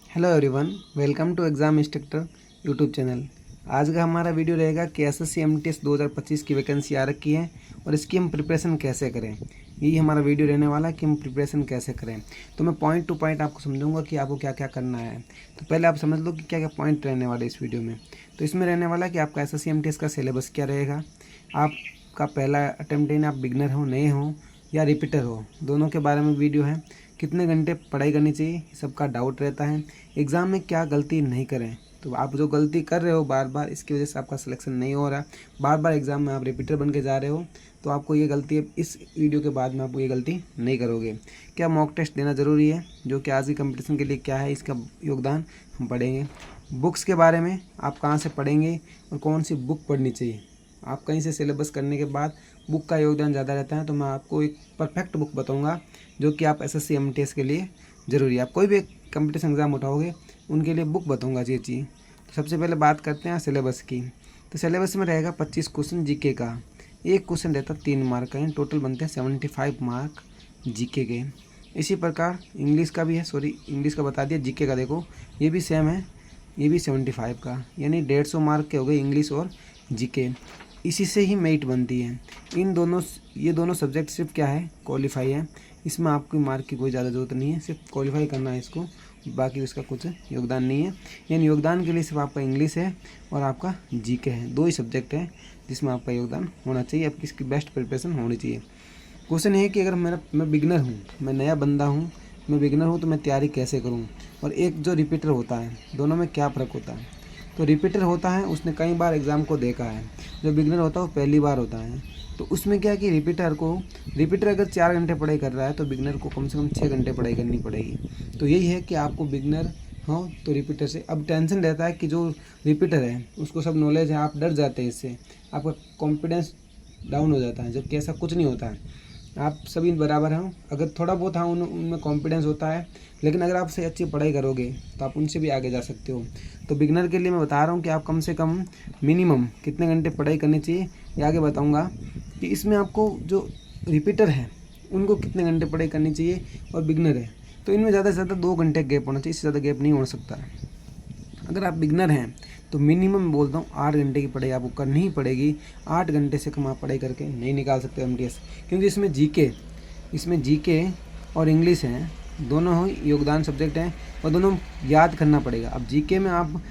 Hello everyone, welcome to exam instructor YouTube channel. आज का हमारा वीडियो रहेगा कि एसएससी एमटीएस 2025 की वैकेंसी आ रखी है और इसकी हम प्रिपरेशन कैसे करें। यही हमारा वीडियो रहने वाला है कि हम प्रिपरेशन कैसे करें। तो मैं पॉइंट टू पॉइंट आपको समझाऊंगा कि आपको क्या क्या करना है। तो पहले आप समझ लो कि क्या क्या पॉइंट रहने वाले इस वीडियो में। तो इसमें रहने वाला है कि आपका एसएससी एमटीएस का सिलेबस क्या रहेगा, आपका पहला अटैम्प्ट है, आप बिगनर हो, नए हो या रिपीटर हो, दोनों के बारे में वीडियो है। कितने घंटे पढ़ाई करनी चाहिए, सबका डाउट रहता है। एग्ज़ाम में क्या गलती नहीं करें, तो आप जो गलती कर रहे हो बार बार, इसकी वजह से आपका सिलेक्शन नहीं हो रहा, बार बार एग्ज़ाम में आप रिपीटर बन के जा रहे हो, तो आपको ये गलती, इस वीडियो के बाद में आपको ये गलती नहीं करोगे। क्या मॉक टेस्ट देना ज़रूरी है, जो कि आज की कंपटीशन के लिए क्या है, इसका योगदान हम पढ़ेंगे। बुक्स के बारे में आप कहाँ से पढ़ेंगे और कौन सी बुक पढ़नी चाहिए। आप कहीं से सिलेबस करने के बाद बुक का योगदान ज़्यादा रहता है, तो मैं आपको एक परफेक्ट बुक बताऊंगा जो कि आप एसएससी एमटीएस के लिए ज़रूरी है। आप कोई भी कंपटीशन एग्ज़ाम उठाओगे उनके लिए बुक बताऊंगा ये चीज़। तो सबसे पहले बात करते हैं सिलेबस की। तो सिलेबस में रहेगा 25 क्वेश्चन जीके का। एक क्वेश्चन रहता है 3 मार्क का, टोटल बनते हैं 75 मार्क जीके के। इसी प्रकार इंग्लिश का भी है, सॉरी इंग्लिश का बता दिया, जीके का देखो ये भी सेम है, ये भी 75 का, यानी 150 मार्क के हो गए इंग्लिश और जीके। इसी से ही मेरिट बनती है। ये दोनों सब्जेक्ट सिर्फ क्या है, क्वालिफाई है। इसमें आपकी मार्क की कोई ज़्यादा ज़रूरत नहीं है, सिर्फ क्वालिफाई करना है इसको, बाकी इसका कुछ योगदान नहीं है। यानी योगदान के लिए सिर्फ आपका इंग्लिश है और आपका जीके है, 2 ही सब्जेक्ट है जिसमें आपका योगदान होना चाहिए, आपकी इसकी बेस्ट प्रिपरेशन होनी चाहिए। क्वेश्चन है कि अगर मैं बिगनर हूँ, मैं नया बंदा हूँ, मैं बिगनर हूँ, तो मैं तैयारी कैसे करूँ। और एक जो रिपीटर होता है, दोनों में क्या फ़र्क होता है। तो रिपीटर होता है उसने कई बार एग्ज़ाम को देखा है, जो बिगनर होता है वो पहली बार होता है। तो उसमें क्या है कि रिपीटर अगर 4 घंटे पढ़ाई कर रहा है तो बिगनर को कम से कम 6 घंटे पढ़ाई करनी पड़ेगी। तो यही है कि आपको बिगनर हो तो रिपीटर से अब टेंशन रहता है कि जो रिपीटर है उसको सब नॉलेज है, आप डर जाते हैं, इससे आपका कॉन्फिडेंस डाउन हो जाता है, जबकि ऐसा कुछ नहीं होता है। आप सभी बराबर हैं, अगर थोड़ा बहुत हाँ उनमें कॉन्फिडेंस होता है, लेकिन अगर आप से अच्छी पढ़ाई करोगे तो आप उनसे भी आगे जा सकते हो। तो बिगनर के लिए मैं बता रहा हूँ कि आप कम से कम मिनिमम कितने घंटे पढ़ाई करनी चाहिए, ये आगे बताऊँगा। कि इसमें आपको जो रिपीटर है उनको कितने घंटे पढ़ाई करनी चाहिए और बिगनर है तो इनमें ज़्यादा से ज़्यादा 2 घंटे गैप होना चाहिए, इससे ज़्यादा गैप नहीं हो सकता है। अगर आप बिगनर हैं तो मिनिमम बोलता हूँ 8 घंटे की पढ़ाई आपको करनी ही पड़ेगी। 8 घंटे से कम आप पढ़ाई करके नहीं निकाल सकते एमटीएस, क्योंकि इसमें जीके और इंग्लिश हैं, दोनों ही योगदान सब्जेक्ट हैं और दोनों याद करना पड़ेगा। अब जीके में आप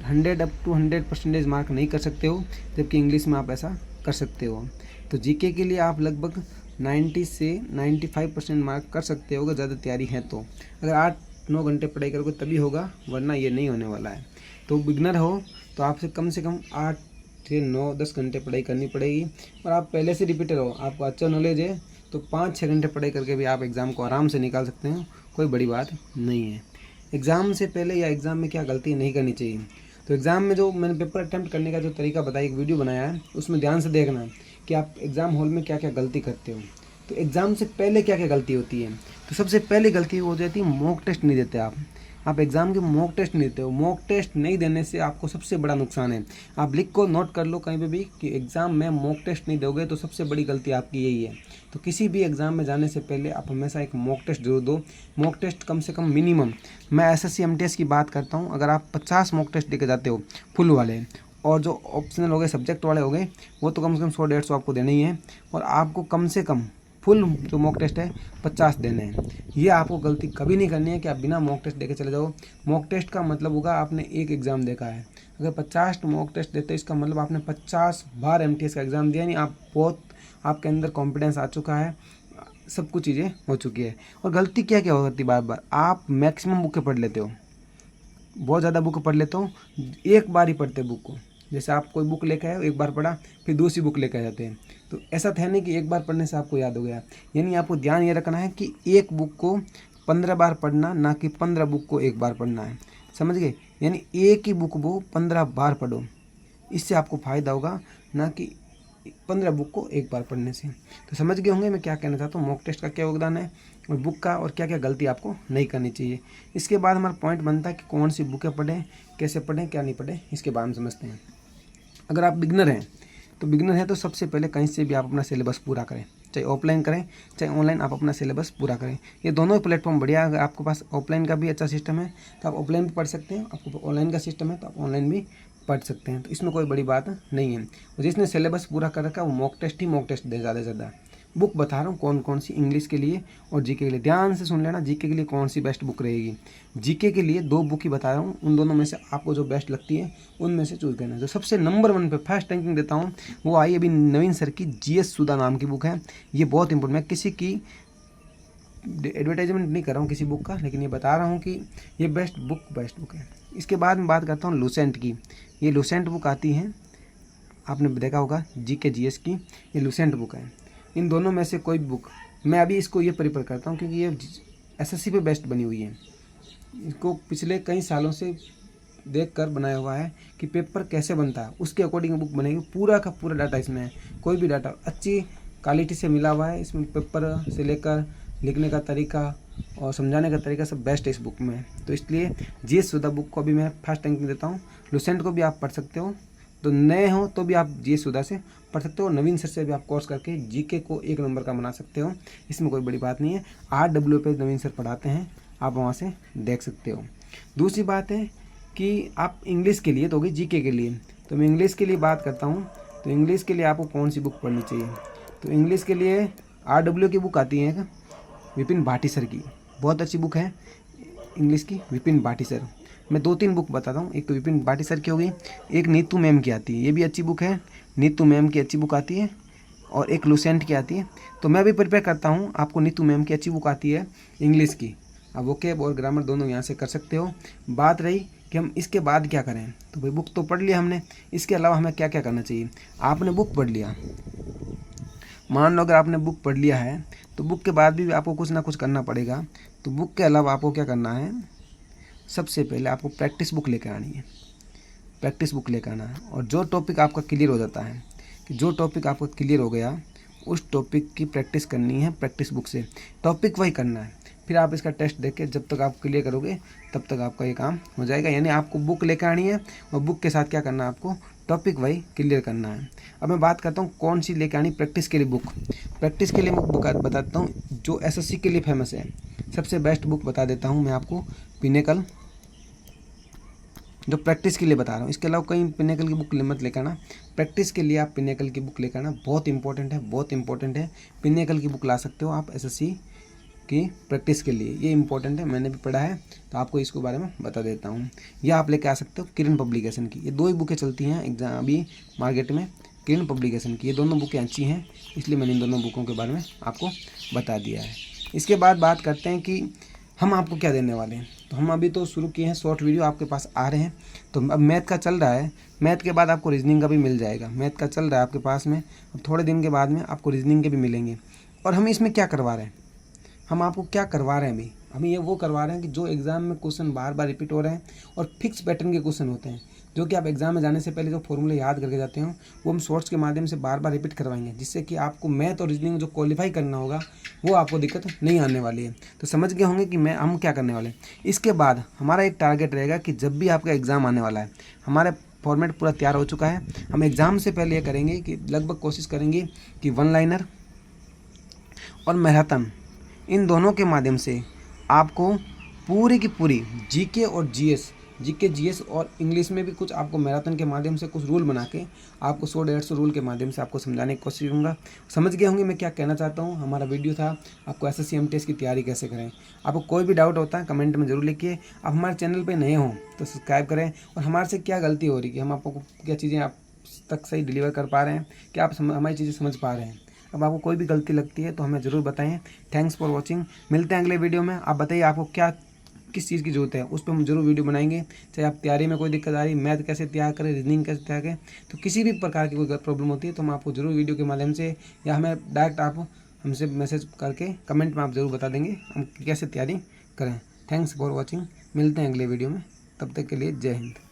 100 अप टू 100% मार्क नहीं कर सकते हो, जबकि इंग्लिश में आप ऐसा कर सकते हो। तो जीके के लिए आप लगभग 90 से 95% मार्क कर सकते हो अगर ज़्यादा तैयारी है तो। अगर 8-9 घंटे पढ़ाई करोगे तभी होगा, वरना ये नहीं होने वाला है। तो बिगनर हो तो आपसे कम से कम 8 से 9-10 घंटे पढ़ाई करनी पड़ेगी। और आप पहले से रिपीटर हो, आपको अच्छा नॉलेज है, तो 5-6 घंटे पढ़ाई करके भी आप एग्ज़ाम को आराम से निकाल सकते हैं, कोई बड़ी बात नहीं है। एग्ज़ाम से पहले या एग्ज़ाम में क्या गलती नहीं करनी चाहिए। तो एग्ज़ाम में जो मैंने पेपर अटैम्प्ट करने का जो तरीका बताया, एक वीडियो बनाया है, उसमें ध्यान से देखना कि आप एग्ज़ाम हॉल में क्या क्या गलती करते हो। तो एग्ज़ाम से पहले क्या क्या गलती होती है। तो सबसे पहली गलती हो जाती है मॉक टेस्ट नहीं देते आप एग्ज़ाम के मॉक टेस्ट नहीं देते हो। मॉक टेस्ट नहीं देने से आपको सबसे बड़ा नुकसान है। आप लिख को नोट कर लो कहीं पे भी कि एग्ज़ाम में मॉक टेस्ट नहीं दोगे तो सबसे बड़ी गलती आपकी यही है। तो किसी भी एग्ज़ाम में जाने से पहले आप हमेशा एक मॉक टेस्ट जरूर दो। मॉक टेस्ट कम से कम मिनिमम, मैं एसएससी एमटीएस की बात करता हूँ, अगर आप 50 मॉक टेस्ट देके जाते हो फुल वाले, और जो ऑप्शनल हो गए, सब्जेक्ट वाले हो गए, वो तो कम से कम 100-150 आपको देने ही है। और आपको कम से कम फुल जो मॉक टेस्ट है 50 देने हैं। ये आपको गलती कभी नहीं करनी है कि आप बिना मॉक टेस्ट देके चले जाओ। मॉक टेस्ट का मतलब होगा आपने एक एग्ज़ाम देखा है। अगर 50 मॉक टेस्ट देते इसका मतलब आपने 50 बार एमटीएस का एग्ज़ाम दिया, नहीं आप बहुत, आपके अंदर कॉन्फिडेंस आ चुका है, सब कुछ चीज़ें हो चुकी है। और गलती क्या क्या होती बार बार, आप मैक्सिमम बुकें पढ़ लेते हो, बहुत ज़्यादा बुक पढ़ लेते हो, एक बार ही पढ़ते बुक को। जैसे आप कोई बुक लेकर आए, एक बार पढ़ा, फिर दूसरी बुक लेकर आ जाते हैं। तो ऐसा था नहीं कि एक बार पढ़ने से आपको याद हो गया। यानी आपको ध्यान ये रखना है कि एक बुक को 15 बार पढ़ना, ना कि 15 बुक को एक बार पढ़ना है। समझ गए। यानी एक ही बुक को 15 बार पढ़ो, इससे आपको फ़ायदा होगा, ना कि 15 बुक को एक बार पढ़ने से। तो समझ गए होंगे मैं क्या कहना चाहता हूँ, मॉक टेस्ट का क्या योगदान है और बुक का, और क्या क्या गलती आपको नहीं करनी चाहिए। इसके बाद हमारा पॉइंट बनता है कि कौन सी बुकें पढ़ें, कैसे पढ़ें, क्या नहीं पढ़ें, इसके बारे में समझते हैं। अगर आप बिगनर हैं तो सबसे पहले कहीं से भी आप अपना सिलेबस पूरा करें। चाहे ऑफलाइन करें चाहे ऑनलाइन आप अपना सिलेबस पूरा करें। ये दोनों ही प्लेटफॉर्म बढ़िया है। अगर आपके पास ऑफलाइन का भी अच्छा सिस्टम है तो आप ऑफलाइन भी पढ़ सकते हैं, आपको ऑनलाइन का सिस्टम है तो आप ऑनलाइन भी पढ़ सकते हैं, तो इसमें कोई बड़ी बात नहीं है। और जिसने सिलेबस पूरा कर रखा है वो मॉक टेस्ट दे ज़्यादा से ज़्यादा। बुक बता रहा हूँ कौन कौन सी इंग्लिश के लिए और जीके के लिए, ध्यान से सुन लेना। जीके के लिए कौन सी बेस्ट बुक रहेगी, जीके के लिए 2 बुक ही बता रहा हूँ, उन दोनों में से आपको जो बेस्ट लगती है उनमें से चूज करना। जो सबसे नंबर 1 पे फर्स्ट रैंकिंग देता हूँ वो आई अभी नवीन सर की जीएस सुधा नाम की बुक है। ये बहुत इंपॉर्टेंट, मैं किसी की एडवर्टाइजमेंट नहीं कर रहा हूँ किसी बुक का, लेकिन ये बता रहा हूँ कि ये बेस्ट बुक है। इसके बाद मैं बात करता हूँ लुसेंट की। ये लुसेंट बुक आती है, आपने देखा होगा जीके जीएस की, ये लुसेंट बुक है। इन दोनों में से कोई बुक मैं अभी इसको ये प्रेफर करता हूँ क्योंकि ये एसएससी पे बेस्ट बनी हुई है। इसको पिछले कई सालों से देख कर बनाया हुआ है कि पेपर कैसे बनता है, उसके अकॉर्डिंग बुक बनेगी। पूरा का पूरा डाटा इसमें है, कोई भी डाटा अच्छी क्वालिटी से मिला हुआ है। इसमें पेपर से लेकर लिखने का तरीका और समझाने का तरीका सब बेस्ट है इस बुक में। तो इसलिए जीएस सुधा बुक को भी मैं फर्स्ट रैंक में देता हूँ। लुसेंट को भी आप पढ़ सकते हो, तो नए हो तो भी आप जीएस सुधा से पढ़ सकते हो। नवीन सर से भी आप कोर्स करके जीके को 1 नंबर का बना सकते हो, इसमें कोई बड़ी बात नहीं है। RW पे नवीन सर पढ़ाते हैं, आप वहाँ से देख सकते हो। दूसरी बात है कि आप इंग्लिश के लिए तो होगी, जीके के लिए तो मैं इंग्लिश के लिए बात करता हूँ। तो इंग्लिश के लिए आपको कौन सी बुक पढ़नी चाहिए, तो इंग्लिश के लिए RW की बुक आती है विपिन भाटी सर की, बहुत अच्छी बुक है इंग्लिश की, विपिन भाटी सर। मैं 2-3 बुक बताता हूँ, एक तो विपिन भाटी सर की होगी, एक नीतू मैम की आती है, ये भी अच्छी बुक है, नीतू मैम की अच्छी बुक आती है, और एक लुसेंट की आती है। तो मैं भी प्रिपेयर करता हूँ, आपको नीतू मैम की अच्छी बुक आती है इंग्लिश की, आप वोकैब और ग्रामर दोनों यहाँ से कर सकते हो। बात रही कि हम इसके बाद क्या करें, तो भाई बुक तो पढ़ लिया हमने, इसके अलावा हमें क्या क्या करना चाहिए। आपने बुक पढ़ लिया, मान लो अगर आपने बुक पढ़ लिया है तो बुक के बाद भी आपको कुछ ना कुछ करना पड़ेगा। तो बुक के अलावा आपको क्या करना है, सबसे पहले आपको प्रैक्टिस बुक लेकर आनी है, प्रैक्टिस बुक लेकर आना है। और जो टॉपिक आपका क्लियर हो जाता है, कि जो टॉपिक आपका क्लियर हो गया उस टॉपिक की प्रैक्टिस करनी है प्रैक्टिस बुक से, टॉपिक वही करना है। फिर आप इसका टेस्ट देख के जब तक आप क्लियर करोगे तब तक आपका ये काम हो जाएगा। यानी आपको बुक लेकर आनी है और बुक के साथ क्या करना है, आपको टॉपिक वही क्लियर करना है। अब मैं बात करता हूँ कौन सी लेकर आनी प्रैक्टिस के लिए बुक। प्रैक्टिस के लिए बुक बताता हूँ जो एसएससी के लिए फेमस है, सबसे बेस्ट बुक बता देता हूँ मैं आपको, पिनेकल, जो प्रैक्टिस के लिए बता रहा हूँ। इसके अलावा कहीं पिनेकल की बुक मत लेकर आना, प्रैक्टिस के लिए आप पिनेकल की बुक लेकर आना, बहुत इंपॉर्टेंट है, बहुत इंपॉर्टेंट है। पिनेकल की बुक ला सकते हो आप एसएससी की प्रैक्टिस के लिए, ये इंपॉर्टेंट है, मैंने भी पढ़ा है तो आपको इसके बारे में बता देता हूँ। या आप लेके आ सकते हो किरण पब्लिकेशन की, ये 2 ही बुकें चलती हैं एग्जाम अभी मार्केट में, किरण पब्लिकेशन की, ये दोनों बुकें अच्छी हैं, इसलिए मैंने इन दोनों बुकों के बारे में आपको बता दिया है। इसके बाद बात करते हैं कि हम आपको क्या देने वाले हैं। तो हम अभी तो शुरू किए हैं, शॉर्ट वीडियो आपके पास आ रहे हैं। तो अब मैथ का चल रहा है, मैथ के बाद आपको रीजनिंग का भी मिल जाएगा। मैथ का चल रहा है आपके पास में, अब थोड़े दिन के बाद में आपको रीजनिंग के भी मिलेंगे। और हम इसमें क्या करवा रहे हैं, हम आपको क्या करवा रहे हैं अभी, हम ये वो करवा रहे हैं कि जो एग्ज़ाम में क्वेश्चन बार बार रिपीट हो रहे हैं और फिक्स पैटर्न के क्वेश्चन होते हैं, जो कि आप एग्जाम में जाने से पहले जो फॉर्मूले याद करके जाते हो वो हम शॉर्ट्स के माध्यम से बार बार रिपीट करवाएंगे, जिससे कि आपको मैथ और रीजनिंग जो क्वालिफाई करना होगा वो आपको दिक्कत नहीं आने वाली है। तो समझ गए होंगे कि हम क्या करने वाले हैं। इसके बाद हमारा एक टारगेट रहेगा कि जब भी आपका एग्ज़ाम आने वाला है, हमारा फॉर्मेट पूरा तैयार हो चुका है। हम एग्ज़ाम से पहले ये करेंगे कि लगभग कोशिश करेंगे कि 1 लाइनर और मैराथन, इन दोनों के माध्यम से आपको पूरी की पूरी जीके और जीएस, जीके जीएस और इंग्लिश में भी कुछ आपको मैराथन के माध्यम से कुछ रूल बना के आपको 100-150 रूल के माध्यम से आपको समझाने की कोशिश करूँगा। समझ गए होंगे मैं क्या कहना चाहता हूँ। हमारा वीडियो था आपको एसएससी एमटीएस की तैयारी कैसे करें। आपको कोई भी डाउट होता है कमेंट में ज़रूर लिखिए। आप हमारे चैनल पर नए हों तो सब्सक्राइब करें, और हमारे से क्या गलती हो रही है, हम आपको क्या चीज़ें आप तक सही डिलीवर कर पा रहे हैं, क्या आप हमारी चीज़ें समझ पा रहे हैं। अब आपको कोई भी गलती लगती है तो हमें ज़रूर बताएं। थैंक्स फॉर वॉचिंग, मिलते हैं अगले वीडियो में। आप बताइए आपको क्या किस चीज़ की ज़रूरत है, उस पर हम जरूर वीडियो बनाएंगे। चाहे आप तैयारी में कोई दिक्कत आ रही, मैथ कैसे तैयार करें, रीजनिंग कैसे तैयार करें, तो किसी भी प्रकार की कोई प्रॉब्लम होती है तो हम आपको जरूर वीडियो के माध्यम से या हमें डायरेक्ट आप हमसे मैसेज करके कमेंट में आप ज़रूर बता देंगे हम कैसे तैयारी करें। थैंक्स फॉर वॉचिंग, मिलते हैं अगले वीडियो में, तब तक के लिए जय हिंद।